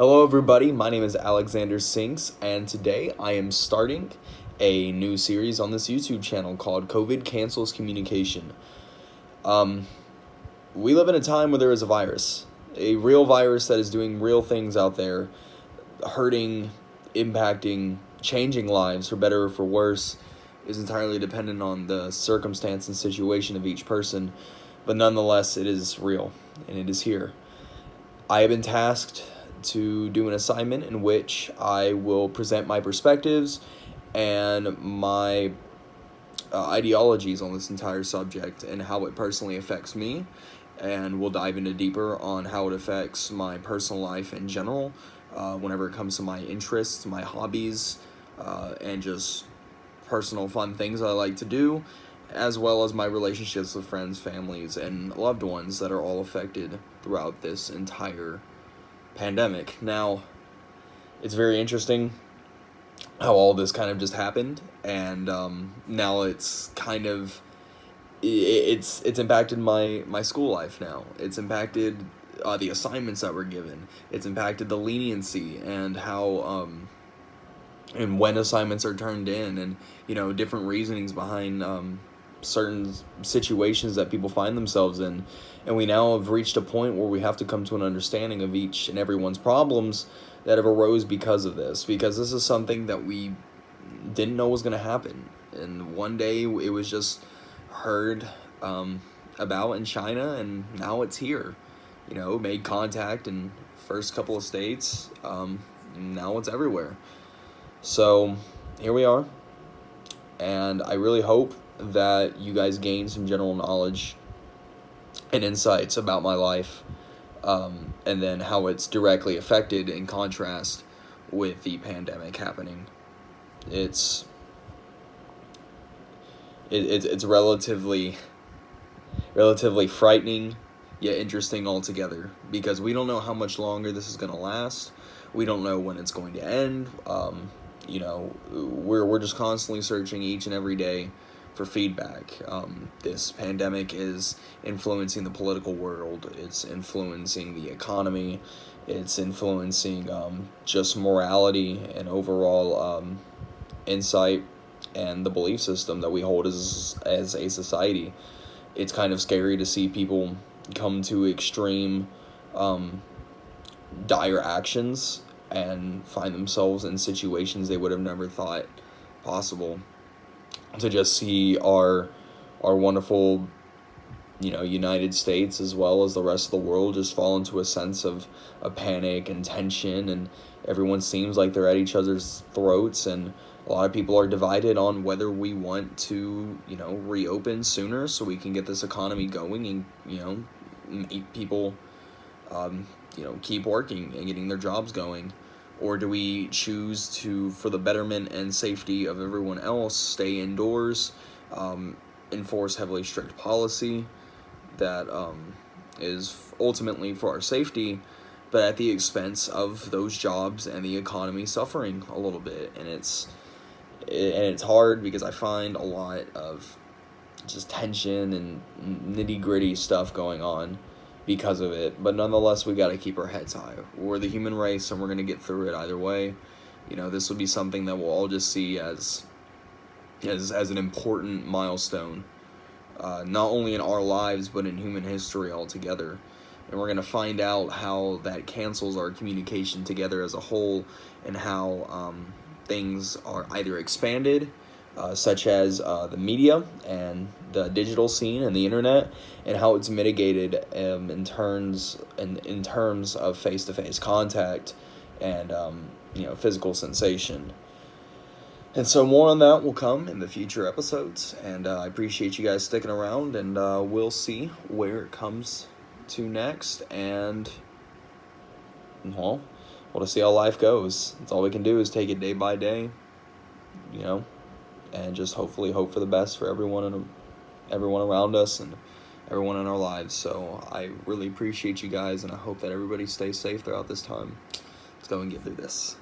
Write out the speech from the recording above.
Hello, everybody. My name is Alexander Sinks, and today I am starting a new series on this YouTube channel called COVID Cancels Communication. We live in a time where there is a virus, a real virus that is doing real things out there, hurting, impacting, changing lives for better or for worse. Is entirely dependent on the circumstance and situation of each person, but nonetheless, it is real and it is here. I have been tasked to do an assignment in which I will present my perspectives and my ideologies on this entire subject and how it personally affects me, and we'll dive into deeper on how it affects my personal life in general, whenever it comes to my interests, my hobbies, and just personal fun things I like to do, as well as my relationships with friends, families, and loved ones that are all affected throughout this entire pandemic. Now, it's very interesting how all this kind of just happened, and now it's kind of it's impacted my school life. Now it's impacted the assignments that were given. It's impacted the leniency and how and when assignments are turned in, and different reasonings behind certain situations that people find themselves in. And we now have reached a point where we have to come to an understanding of each and everyone's problems that have arose because of this, because this is something that we didn't know was going to happen. And one day it was just heard about in China, and now it's here. Made contact in first couple of states, and now it's everywhere. So here we are, and I really hope that you guys gain some general knowledge and insights about my life, and then how it's directly affected in contrast with the pandemic happening. It's relatively frightening yet interesting altogether, because we don't know how much longer this is going to last. We don't know when it's going to end. We're just constantly searching each and every day for feedback. This pandemic is influencing the political world. It's influencing the economy. It's influencing just morality and overall insight and the belief system that we hold as a society. It's kind of scary to see people come to extreme dire actions and find themselves in situations they would have never thought possible. To just see our wonderful, United States, as well as the rest of the world, just fall into a sense of panic and tension, and everyone seems like they're at each other's throats, and a lot of people are divided on whether we want to, reopen sooner so we can get this economy going and, make people, keep working and getting their jobs going. Or do we choose to, for the betterment and safety of everyone else, stay indoors, enforce heavily strict policy that is ultimately for our safety, but at the expense of those jobs and the economy suffering a little bit? And it's hard, because I find a lot of just tension and nitty-gritty stuff going on because of it, but nonetheless, we got to keep our heads high. We're the human race, and we're going to get through it either way. This will be something that we'll all just see as an important milestone, not only in our lives, but in human history altogether. And we're going to find out how that cancels our communication together as a whole, and how things are either expanded, such as the media and the digital scene and the internet, and how it's mitigated in terms of face-to-face contact and physical sensation. And so more on that will come in the future episodes, and I appreciate you guys sticking around, and we'll see where it comes to next, and we'll just see how life goes. That's all we can do, is take it day by day, and just hopefully hope for the best for everyone around us and everyone in our lives. So I really appreciate you guys, and I hope that everybody stays safe throughout this time. Let's go and get through this.